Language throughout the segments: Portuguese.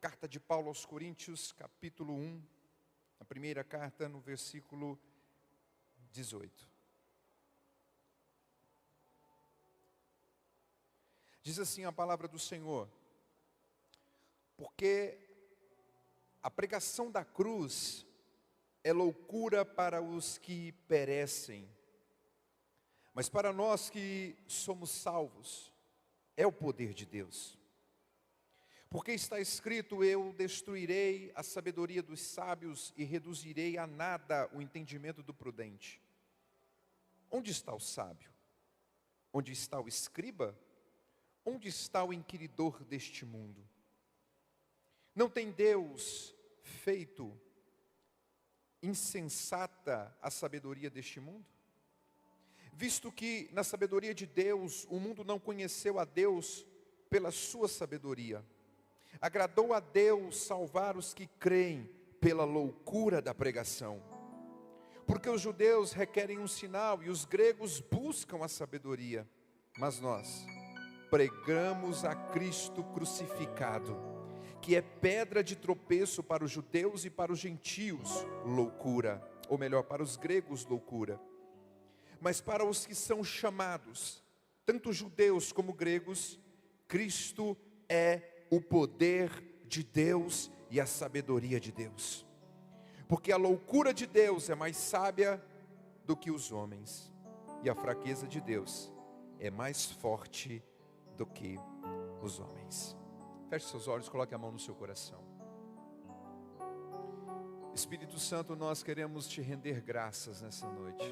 Carta de Paulo aos Coríntios, capítulo 1, a primeira carta, no versículo 18. Diz assim a palavra do Senhor: porque a pregação da cruz é loucura para os que perecem, mas para nós que somos salvos, é o poder de Deus. Porque está escrito: eu destruirei a sabedoria dos sábios e reduzirei a nada o entendimento do prudente. Onde está o sábio? Onde está o escriba? Onde está o inquiridor deste mundo? Não tem Deus feito insensata a sabedoria deste mundo? Visto que na sabedoria de Deus o mundo não conheceu a Deus pela sua sabedoria, agradou a Deus salvar os que creem pela loucura da pregação. Porque os judeus requerem um sinal e os gregos buscam a sabedoria, mas nós pregamos a Cristo crucificado, que é pedra de tropeço para os judeus e para os gentios, loucura, ou melhor, para os gregos, loucura. Mas para os que são chamados, tanto judeus como gregos, Cristo é o poder de Deus e a sabedoria de Deus. Porque a loucura de Deus é mais sábia do que os homens, e a fraqueza de Deus é mais forte do que os homens. Feche seus olhos, coloque a mão no seu coração. Espírito Santo, nós queremos te render graças nessa noite.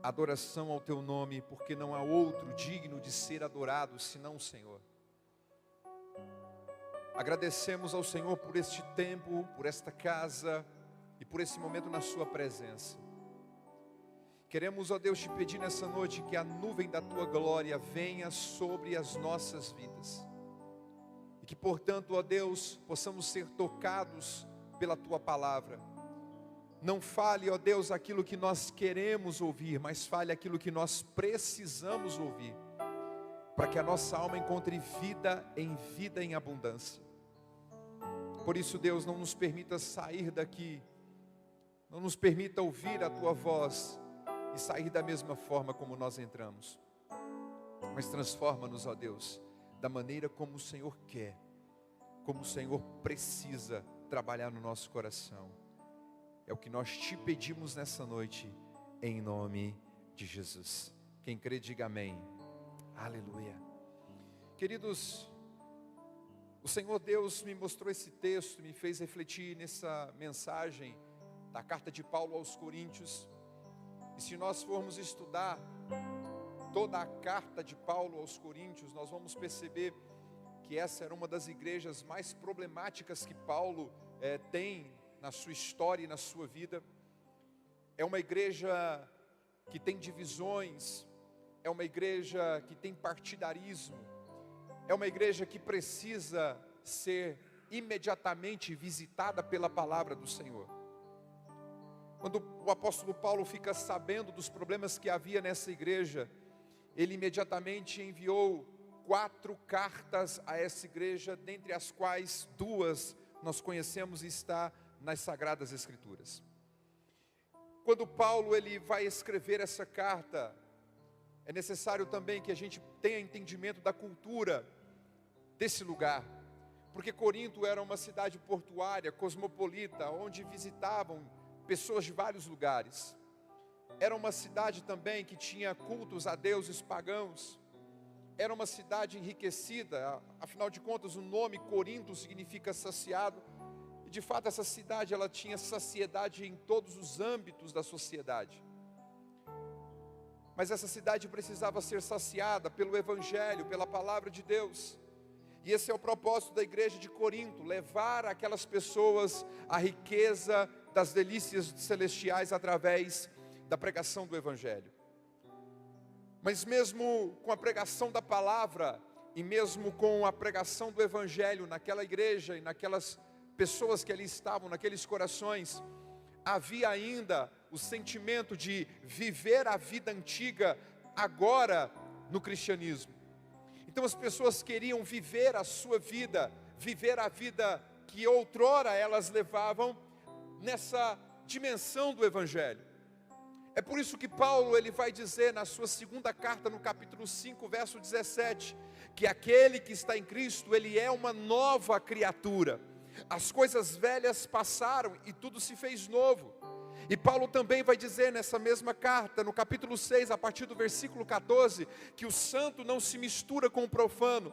Adoração ao teu nome, porque não há outro digno de ser adorado senão o Senhor. Agradecemos ao Senhor por este tempo, por esta casa e por esse momento na sua presença. Queremos, ó Deus, te pedir nessa noite que a nuvem da tua glória venha sobre as nossas vidas. E que, portanto, ó Deus, possamos ser tocados pela tua palavra. Não fale, ó Deus, aquilo que nós queremos ouvir, mas fale aquilo que nós precisamos ouvir, para que a nossa alma encontre vida em abundância. Por isso, Deus, não nos permita sair daqui, não nos permita ouvir a tua voz e sair da mesma forma como nós entramos. Mas transforma-nos, ó Deus, da maneira como o Senhor quer, como o Senhor precisa trabalhar no nosso coração. É o que nós te pedimos nessa noite, em nome de Jesus. Quem crê, diga amém. Aleluia. Queridos, o Senhor Deus me mostrou esse texto, me fez refletir nessa mensagem da carta de Paulo aos Coríntios. E se nós formos estudar toda a carta de Paulo aos Coríntios, nós vamos perceber que essa era uma das igrejas mais problemáticas que Paulo tem na sua história e na sua vida. É uma igreja que tem divisões, é uma igreja que tem partidarismo, é uma igreja que precisa ser imediatamente visitada pela palavra do Senhor. Quando o apóstolo Paulo fica sabendo dos problemas que havia nessa igreja, ele imediatamente enviou 4 cartas a essa igreja, dentre as quais 2 nós conhecemos e está nas Sagradas Escrituras. Quando Paulo ele vai escrever essa carta, é necessário também que a gente tenha entendimento da cultura desse lugar, porque Corinto era uma cidade portuária, cosmopolita, onde visitavam pessoas de vários lugares. Era uma cidade também que tinha cultos a deuses pagãos. Era uma cidade enriquecida, afinal de contas o nome Corinto significa saciado. E de fato essa cidade ela tinha saciedade em todos os âmbitos da sociedade. Mas essa cidade precisava ser saciada pelo Evangelho, pela palavra de Deus. E esse é o propósito da igreja de Corinto, levar aquelas pessoas a riqueza das delícias celestiais através da pregação do Evangelho. Mas mesmo com a pregação da palavra e mesmo com a pregação do Evangelho naquela igreja e naquelas pessoas que ali estavam, naqueles corações, havia ainda o sentimento de viver a vida antiga agora no cristianismo. Então as pessoas queriam viver a sua vida, viver a vida que outrora elas levavam nessa dimensão do Evangelho. É por isso que Paulo ele vai dizer na sua segunda carta, no capítulo 5, verso 17, que aquele que está em Cristo, ele é uma nova criatura. As coisas velhas passaram e tudo se fez novo. E Paulo também vai dizer nessa mesma carta, no capítulo 6, a partir do versículo 14, que o santo não se mistura com o profano,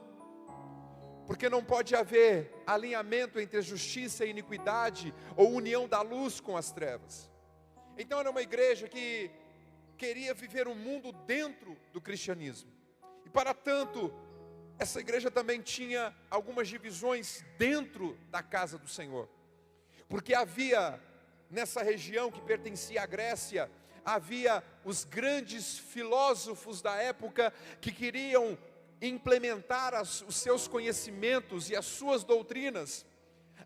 porque não pode haver alinhamento entre a justiça e a iniquidade, ou união da luz com as trevas. Então era uma igreja que queria viver um mundo dentro do cristianismo. E para tanto, essa igreja também tinha algumas divisões dentro da casa do Senhor. Porque havia, nessa região que pertencia à Grécia, havia os grandes filósofos da época que queriam implementar os seus conhecimentos e as suas doutrinas.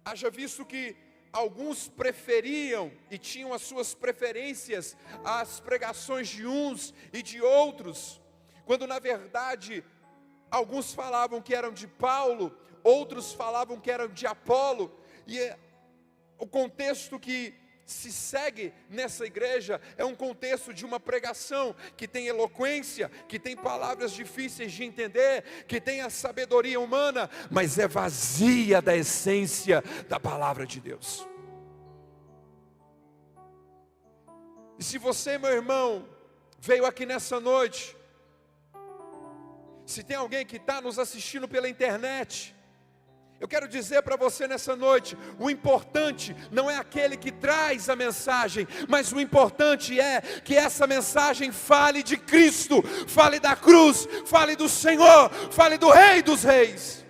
Haja visto que alguns preferiam e tinham as suas preferências às pregações de uns e de outros, quando na verdade alguns falavam que eram de Paulo, outros falavam que eram de Apolo. E o contexto que se segue nessa igreja é um contexto de uma pregação que tem eloquência, que tem palavras difíceis de entender, que tem a sabedoria humana, mas é vazia da essência da palavra de Deus. E se você, meu irmão, veio aqui nessa noite, se tem alguém que está nos assistindo pela internet, eu quero dizer para você nessa noite, o importante não é aquele que traz a mensagem, mas o importante é que essa mensagem fale de Cristo, fale da cruz, fale do Senhor, fale do Rei dos Reis.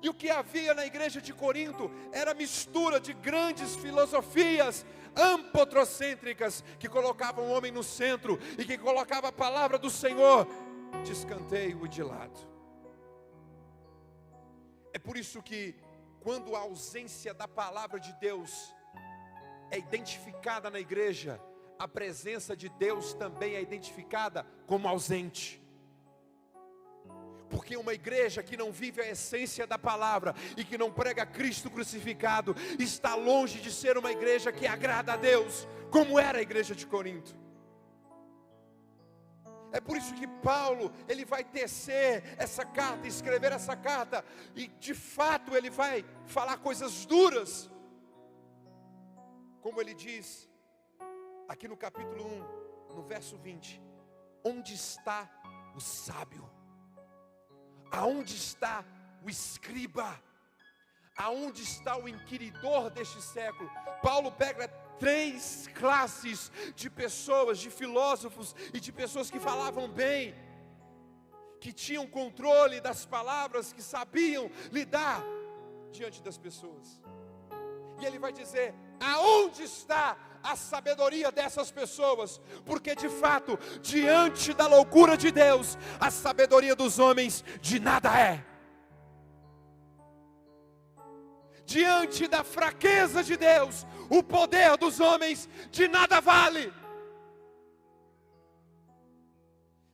E o que havia na igreja de Corinto era mistura de grandes filosofias ampotrocêntricas, que colocavam o homem no centro, e que colocava a palavra do Senhor de escanteio e de lado. É por isso que, quando a ausência da palavra de Deus é identificada na igreja, a presença de Deus também é identificada como ausente. Porque uma igreja que não vive a essência da palavra e que não prega Cristo crucificado, está longe de ser uma igreja que agrada a Deus, como era a igreja de Corinto. É por isso que Paulo, ele vai tecer essa carta, escrever essa carta, e de fato ele vai falar coisas duras, como ele diz, aqui no capítulo 1, no verso 20, onde está o sábio? Aonde está o escriba? Aonde está o inquiridor deste século? Paulo pega 3 classes de pessoas, de filósofos e de pessoas que falavam bem, que tinham controle das palavras, que sabiam lidar diante das pessoas. E ele vai dizer, aonde está a sabedoria dessas pessoas? Porque de fato, diante da loucura de Deus, a sabedoria dos homens de nada é. Diante da fraqueza de Deus, o poder dos homens de nada vale.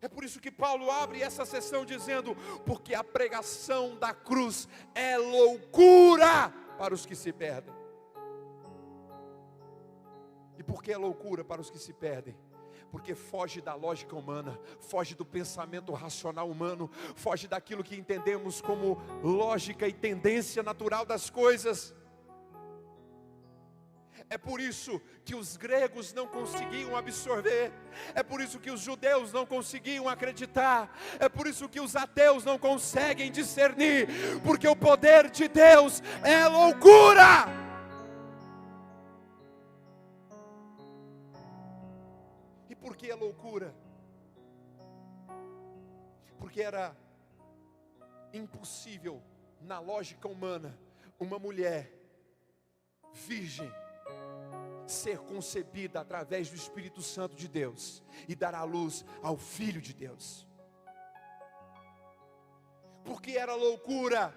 É por isso que Paulo abre essa sessão dizendo, porque a pregação da cruz é loucura para os que se perdem. E por que é loucura para os que se perdem? Porque foge da lógica humana, foge do pensamento racional humano, foge daquilo que entendemos como lógica e tendência natural das coisas. É por isso que os gregos não conseguiam absorver, é por isso que os judeus não conseguiam acreditar, é por isso que os ateus não conseguem discernir, porque o poder de Deus é loucura. Por que é loucura? Porque era impossível, na lógica humana, uma mulher virgem ser concebida através do Espírito Santo de Deus e dar à luz ao Filho de Deus. Porque era loucura.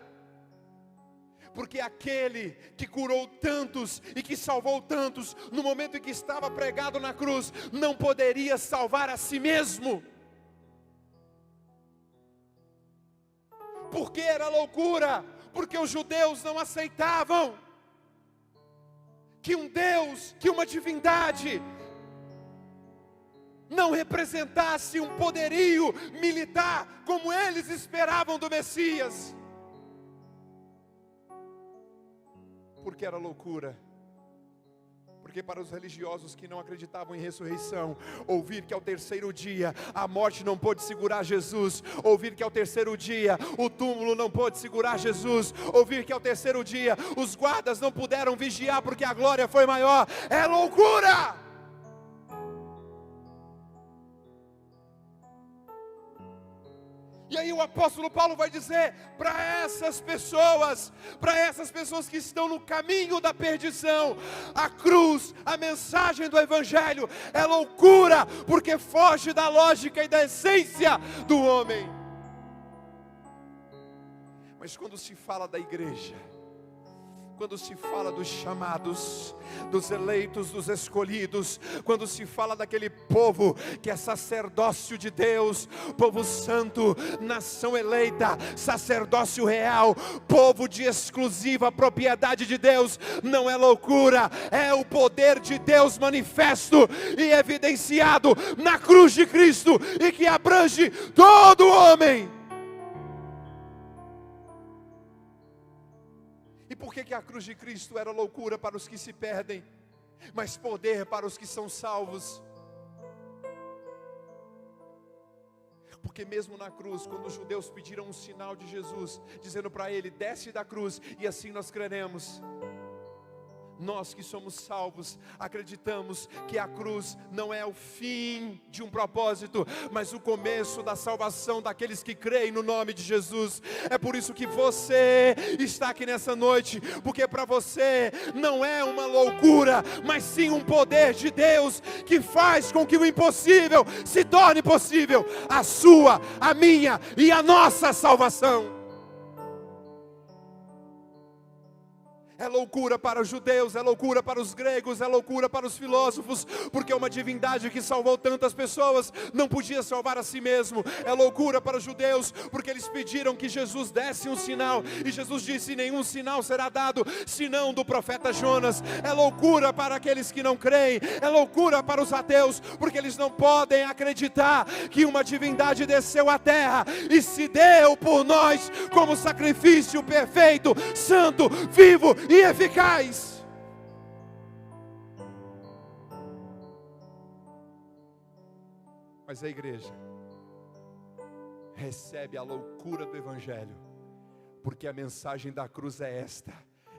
Porque aquele que curou tantos e que salvou tantos, no momento em que estava pregado na cruz, não poderia salvar a si mesmo. Por que era loucura? Porque os judeus não aceitavam que um Deus, que uma divindade não representasse um poderio militar como eles esperavam do Messias. Porque era loucura. Porque para os religiosos que não acreditavam em ressurreição, ouvir que ao terceiro dia a morte não pôde segurar Jesus, ouvir que ao terceiro dia o túmulo não pôde segurar Jesus, ouvir que ao terceiro dia os guardas não puderam vigiar porque a glória foi maior, é loucura! E aí o apóstolo Paulo vai dizer para essas pessoas que estão no caminho da perdição, a cruz, a mensagem do Evangelho é loucura, porque foge da lógica e da essência do homem. Mas quando se fala da igreja, quando se fala dos chamados, dos eleitos, dos escolhidos, quando se fala daquele povo que é sacerdócio de Deus, povo santo, nação eleita, sacerdócio real, povo de exclusiva propriedade de Deus, não é loucura, é o poder de Deus manifesto e evidenciado na cruz de Cristo e que abrange todo homem. E por que a cruz de Cristo era loucura para os que se perdem, mas poder para os que são salvos? Porque mesmo na cruz, quando os judeus pediram um sinal de Jesus, dizendo para ele, desce da cruz e assim nós creremos, nós que somos salvos, acreditamos que a cruz não é o fim de um propósito, mas o começo da salvação daqueles que creem no nome de Jesus. É por isso que você está aqui nessa noite, porque para você não é uma loucura, mas sim um poder de Deus, que faz com que o impossível se torne possível, a sua, a minha e a nossa salvação. É loucura para os judeus, é loucura para os gregos, é loucura para os filósofos, porque uma divindade que salvou tantas pessoas não podia salvar a si mesmo. É loucura para os judeus, porque eles pediram que Jesus desse um sinal, e Jesus disse, nenhum sinal será dado, senão do profeta Jonas. É loucura para aqueles que não creem, é loucura para os ateus, porque eles não podem acreditar que uma divindade desceu à terra e se deu por nós como sacrifício perfeito, santo, vivo e eficaz. Mas a igreja recebe a loucura do Evangelho, porque a mensagem da cruz é esta: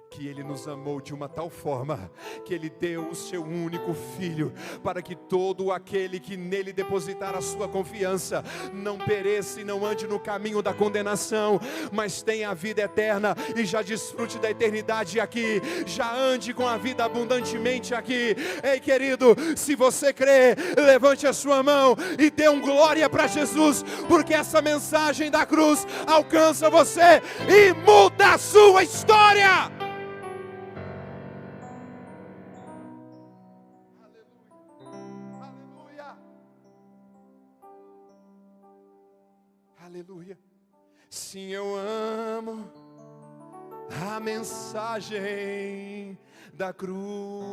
que Ele nos amou de uma tal forma, que Ele deu o seu único Filho, para que todo aquele que nele depositar a sua confiança, não pereça e não ande no caminho da condenação, mas tenha a vida eterna, e já desfrute da eternidade aqui, já ande com a vida abundantemente aqui. Ei querido, se você crê, levante a sua mão e dê um glória para Jesus, porque essa mensagem da cruz alcança você e muda a sua história. Aleluia. Sim, eu amo a mensagem da cruz,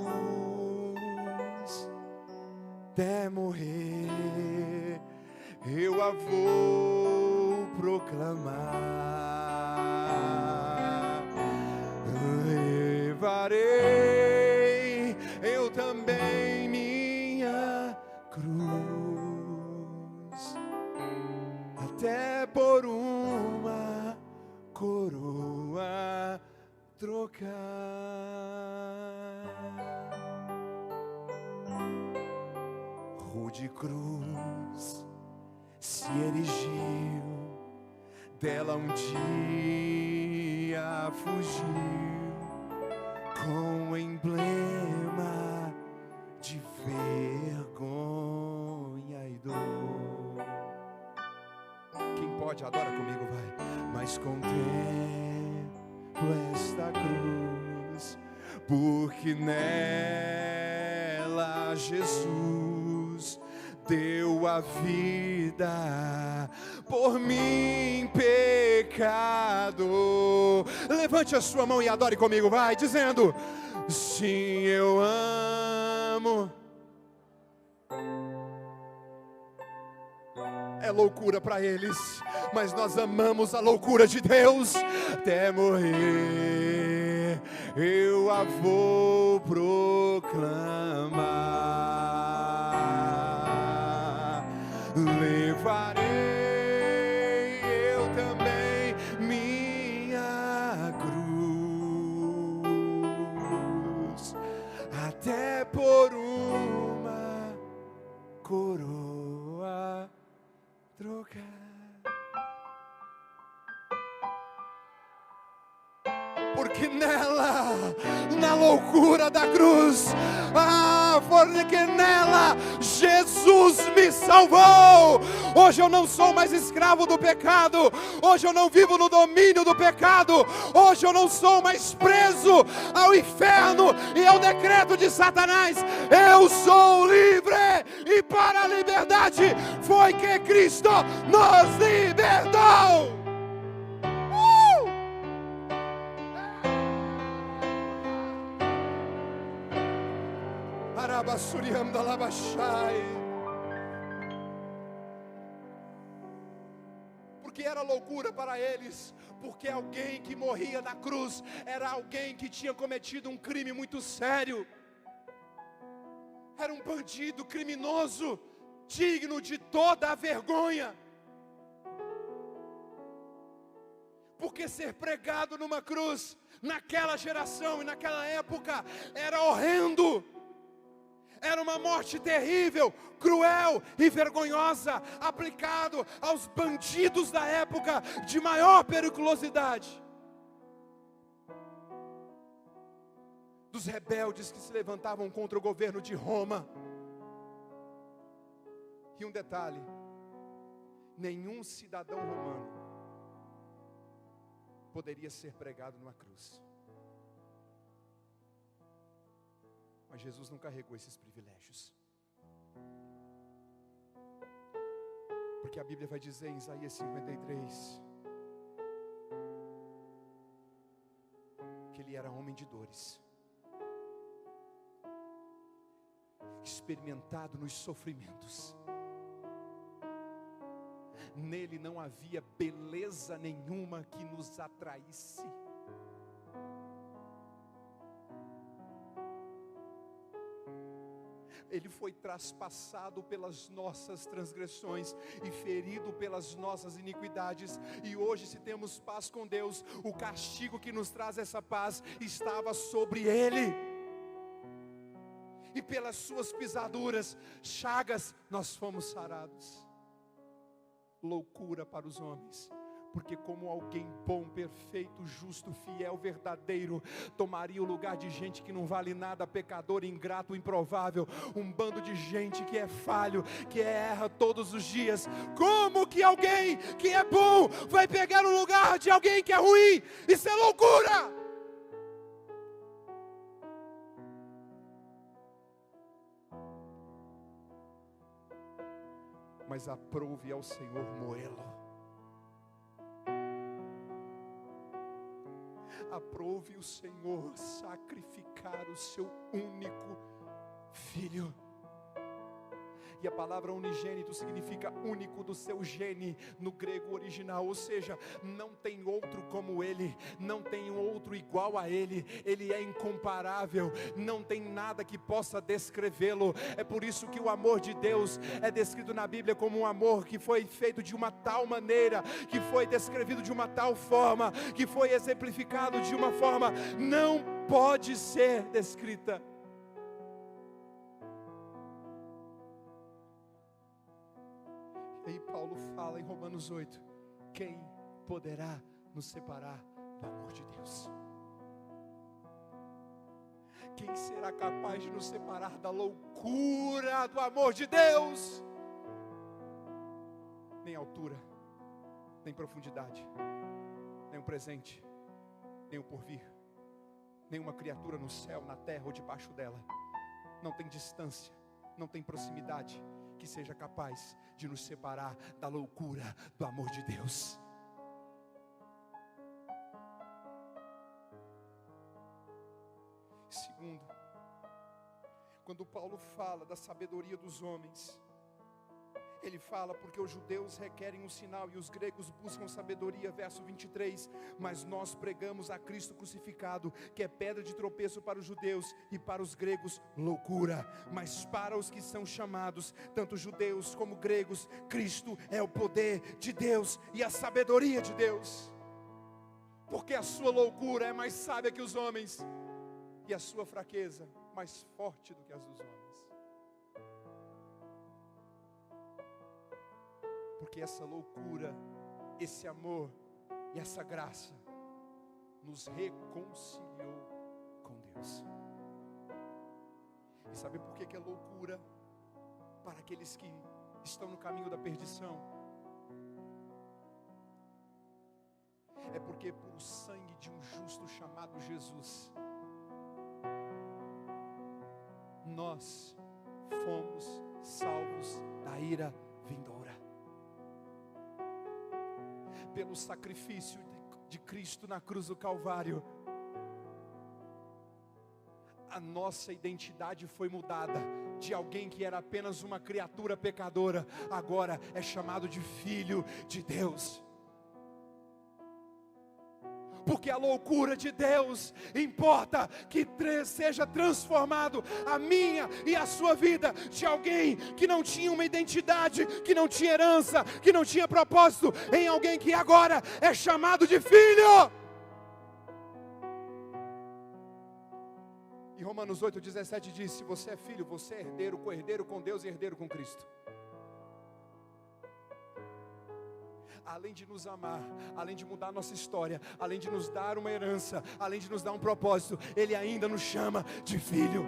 até morrer eu a vou proclamar. Levarei eu também minha cruz, até por uma coroa trocar. Rude cruz se erigiu, dela um dia fugiu, com emblema de vergonha e dor. Quem pode, adora comigo, vai. Mas contemplo esta cruz, porque nela Jesus deu a vida por mim, pecador. pecado. Levante a sua mão e adore comigo, vai, dizendo: sim, eu amo. É loucura para eles, mas nós amamos a loucura de Deus. Até morrer eu a vou proclamar. Levarei eu também minha cruz, até por uma coroa trocar. Porque nela, na loucura da cruz, porque nela Jesus me salvou. Hoje eu não sou mais escravo do pecado. Hoje eu não vivo no domínio do pecado. Hoje eu não sou mais preso ao inferno e ao decreto de Satanás. Eu sou livre, e para a liberdade foi que Cristo nos libertou. Porque era loucura para eles, porque alguém que morria na cruz era alguém que tinha cometido um crime muito sério. Era um bandido criminoso, digno de toda a vergonha. Porque ser pregado numa cruz, naquela geração e naquela época, era horrendo. Era uma morte terrível, cruel e vergonhosa, aplicado aos bandidos da época de maior periculosidade. Dos rebeldes que se levantavam contra o governo de Roma. E um detalhe: nenhum cidadão romano poderia ser pregado numa cruz. Mas Jesus não carregou esses privilégios. Porque a Bíblia vai dizer em Isaías 53 que Ele era homem de dores, experimentado nos sofrimentos. Nele não havia beleza nenhuma que nos atraísse. Ele foi traspassado pelas nossas transgressões e ferido pelas nossas iniquidades. E hoje, se temos paz com Deus, o castigo que nos traz essa paz estava sobre Ele. E pelas suas pisaduras, chagas, nós fomos sarados. Loucura para os homens, porque como alguém bom, perfeito, justo, fiel, verdadeiro, tomaria o lugar de gente que não vale nada, pecador, ingrato, improvável, um bando de gente que é falho, que erra todos os dias. Como que alguém que é bom vai pegar o lugar de alguém que é ruim? Isso é loucura! Mas aprove ao Senhor moê-lo. Aprove o Senhor sacrificar o seu único filho. E a palavra unigênito significa único do seu gene no grego original, ou seja, não tem outro como Ele, não tem outro igual a Ele, Ele é incomparável, não tem nada que possa descrevê-lo. É por isso que o amor de Deus é descrito na Bíblia como um amor que foi feito de uma tal maneira, que foi descrevido de uma tal forma, que foi exemplificado de uma forma não pode ser descrita. E aí Paulo fala em Romanos 8: quem poderá nos separar do amor de Deus? Quem será capaz de nos separar da loucura do amor de Deus? Nem altura, nem profundidade, nem o presente, nem o porvir, nenhuma criatura no céu, na terra ou debaixo dela. Não tem distância, não tem proximidade que seja capaz de nos separar da loucura do amor de Deus. Segundo, quando Paulo fala da sabedoria dos homens, ele fala porque os judeus requerem um sinal e os gregos buscam sabedoria, verso 23, mas nós pregamos a Cristo crucificado, que é pedra de tropeço para os judeus e para os gregos loucura, mas para os que são chamados, tanto judeus como gregos, Cristo é o poder de Deus e a sabedoria de Deus, porque a sua loucura é mais sábia que os homens e a sua fraqueza mais forte do que as dos homens. Porque essa loucura, esse amor e essa graça nos reconciliou com Deus. E sabe por que é loucura para aqueles que estão no caminho da perdição? É porque por o sangue de um justo chamado Jesus, nós fomos salvos da ira vindoura. Pelo sacrifício de Cristo na cruz do Calvário, a nossa identidade foi mudada. De alguém que era apenas uma criatura pecadora, agora é chamado de filho de Deus. Porque a loucura de Deus importa que seja transformado a minha e a sua vida, de alguém que não tinha uma identidade, que não tinha herança, que não tinha propósito, em alguém que agora é chamado de filho. E Romanos 8,17 diz: se você é filho, você é herdeiro, co-herdeiro com Deus e herdeiro com Cristo. Além de nos amar, além de mudar nossa história, além de nos dar uma herança, além de nos dar um propósito, Ele ainda nos chama de filho.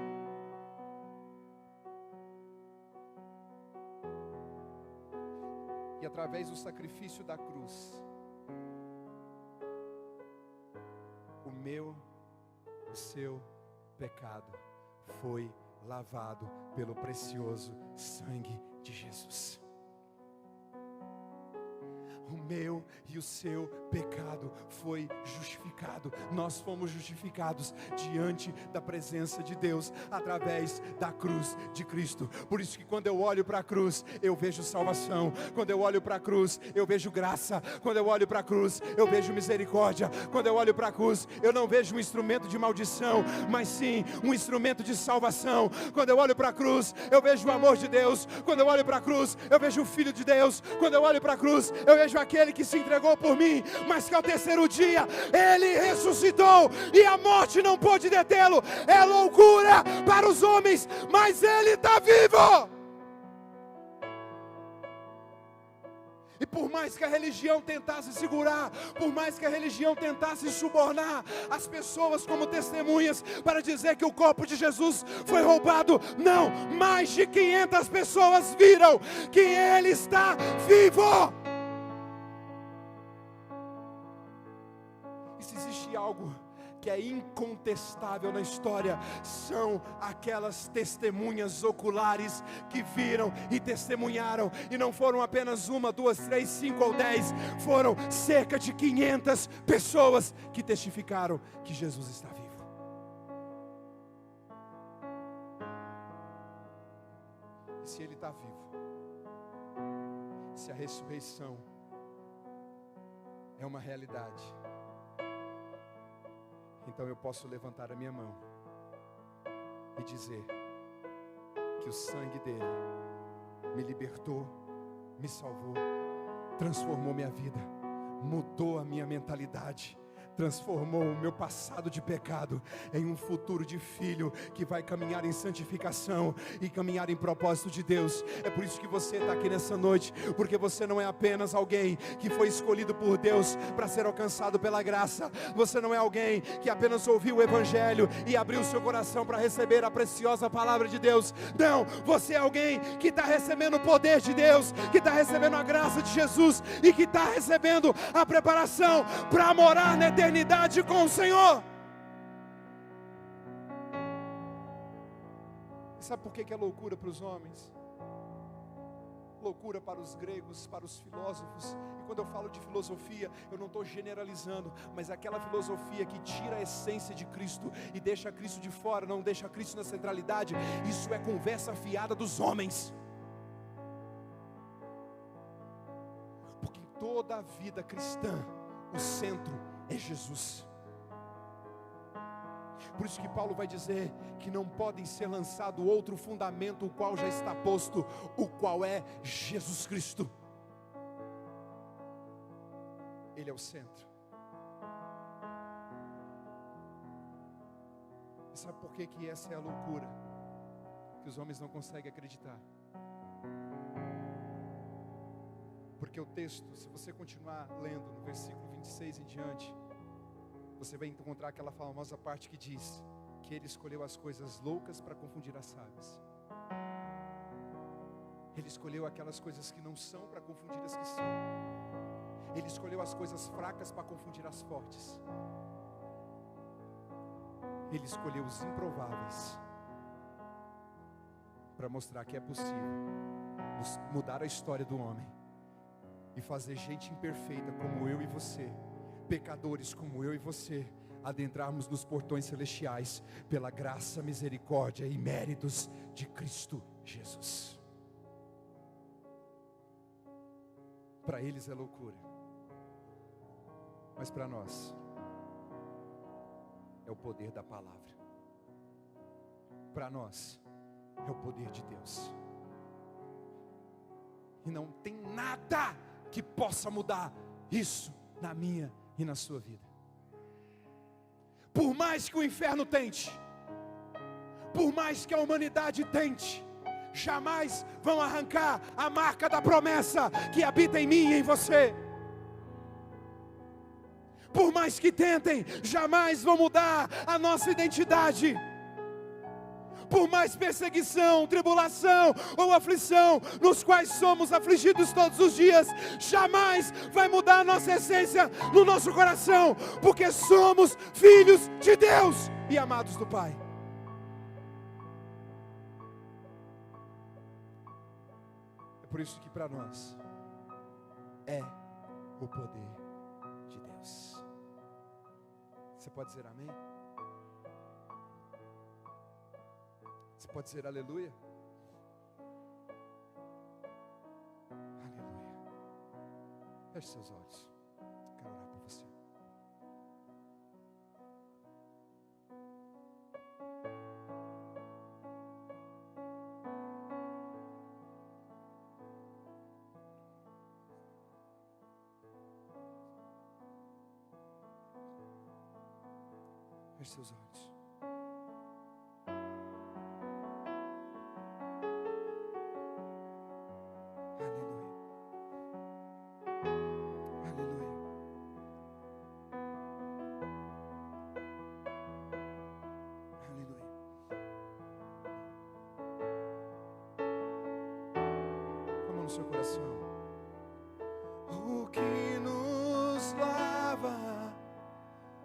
E através do sacrifício da cruz, o meu, o seu pecado foi lavado pelo precioso sangue de Jesus. O meu e o seu pecado foi justificado. Nós fomos justificados diante da presença de Deus através da cruz de Cristo. Por isso que quando eu olho para a cruz, eu vejo salvação. Quando eu olho para a cruz, eu vejo graça. Quando eu olho para a cruz, eu vejo misericórdia. Quando eu olho para a cruz, eu não vejo um instrumento de maldição, mas sim um instrumento de salvação. Quando eu olho para a cruz, eu vejo o amor de Deus. Quando eu olho para a cruz, eu vejo o Filho de Deus. Quando eu olho para a cruz, eu vejo aquele que se entregou por mim, mas que ao terceiro dia Ele ressuscitou e a morte não pôde detê-lo. É loucura para os homens, mas Ele está vivo. E por mais que a religião tentasse segurar, por mais que a religião tentasse subornar as pessoas como testemunhas para dizer que o corpo de Jesus foi roubado, não, mais de 500 pessoas viram que Ele está vivo. E se existe algo que é incontestável na história, são aquelas testemunhas oculares que viram e testemunharam, e não foram apenas 1, 2, 3, 5 ou 10, foram cerca de 500 pessoas que testificaram que Jesus está vivo. E se Ele está vivo, se a ressurreição é uma realidade, então eu posso levantar a minha mão e dizer que o sangue dele me libertou, me salvou, transformou minha vida, mudou a minha mentalidade, transformou o meu passado de pecado em um futuro de filho que vai caminhar em santificação e caminhar em propósito de Deus. É por isso que você está aqui nessa noite, porque você não é apenas alguém que foi escolhido por Deus para ser alcançado pela graça. Você não é alguém que apenas ouviu o Evangelho e abriu seu coração para receber a preciosa palavra de Deus. Não, você é alguém que está recebendo o poder de Deus, que está recebendo a graça de Jesus e que está recebendo a preparação para morar na eternidade com o Senhor. Sabe por que é loucura para os homens? loucura para os gregos, para os filósofos. E quando eu falo de filosofia, eu não estou generalizando, mas aquela filosofia que tira a essência de Cristo e deixa Cristo de fora, não deixa Cristo na centralidade. Isso é conversa fiada dos homens. Porque em toda a vida cristã, o centro é Jesus. Por isso que Paulo vai dizer que não podem ser lançado outro fundamento, o qual já está posto, o qual é Jesus Cristo. Ele é o centro. E sabe por que essa é a loucura que os homens não conseguem acreditar? Porque o texto, se você continuar lendo no versículo 26 em diante, você vai encontrar aquela famosa parte que diz que ele escolheu as coisas loucas para confundir as sábias. Ele escolheu aquelas coisas que não são para confundir as que são. Ele escolheu as coisas fracas para confundir as fortes. Ele escolheu os improváveis para mostrar que é possível mudar a história do homem e fazer gente imperfeita como eu e você, pecadores como eu e você, adentrarmos nos portões celestiais pela graça, misericórdia e méritos de Cristo Jesus. Para eles é loucura, mas para nós é o poder da palavra. Para nós é o poder de Deus. E não tem nada que possa mudar isso na minha e na sua vida. Por mais que o inferno tente, por mais que a humanidade tente, jamais vão arrancar a marca da promessa que habita em mim e em você. Por mais que tentem, jamais vão mudar a nossa identidade. Por mais perseguição, tribulação ou aflição, nos quais somos afligidos todos os dias, jamais vai mudar a nossa essência no nosso coração, porque somos filhos de Deus e amados do Pai. É por isso que para nós é o poder de Deus. Você pode dizer amém? Você pode dizer aleluia? Aleluia. Feche seus olhos. Quero orar por você. Feche seus olhos. Seu coração. O que nos lava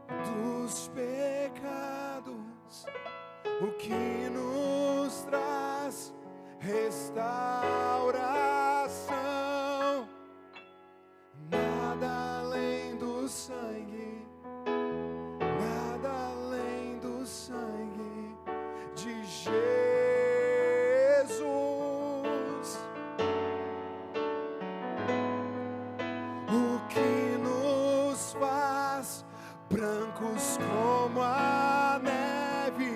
dos pecados, o que nos traz restauração, nada além do sangue, nada além do sangue de Jesus. Brancos como a neve,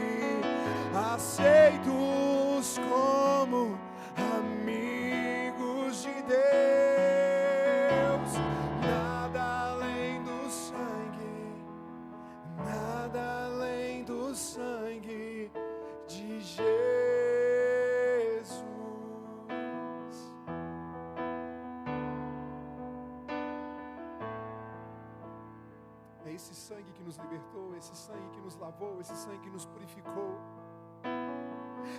aceitos como amigos de Deus. Nada além do sangue, nada além do sangue de Jesus. É esse sangue que nos libertou, esse sangue que nos lavou, esse sangue que nos purificou.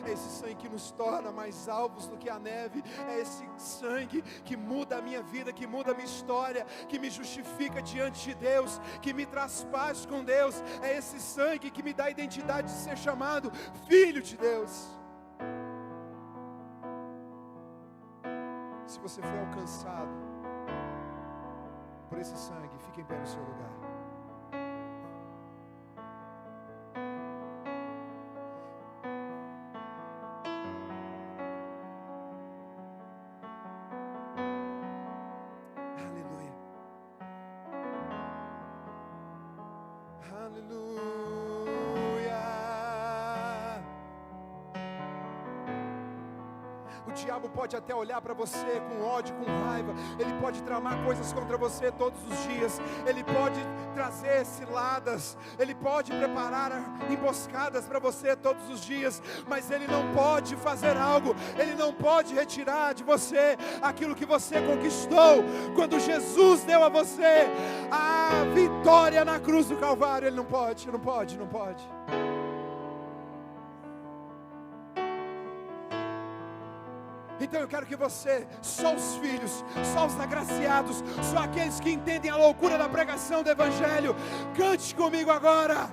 É esse sangue que nos torna mais alvos do que a neve. É esse sangue que muda a minha vida, que muda a minha história, que me justifica diante de Deus, que me traz paz com Deus. É esse sangue que me dá a identidade de ser chamado filho de Deus. Se você foi alcançado por esse sangue, fique em pé no seu lugar. Aleluia. Aleluia. O diabo pode até olhar para você com ódio, com raiva. Ele pode tramar coisas contra você todos os dias. Ele pode trazer ciladas. Ele pode preparar emboscadas para você todos os dias. Mas ele não pode fazer algo. Ele não pode retirar de você aquilo que você conquistou. Quando Jesus deu a você a vitória na cruz do Calvário, ele não pode, não pode, não pode. Então eu quero que você, só os filhos, só os agraciados, só aqueles que entendem a loucura da pregação do Evangelho, cante comigo agora.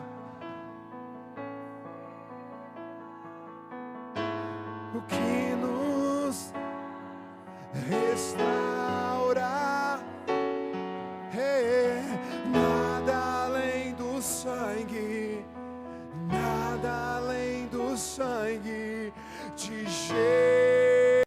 O que nos resta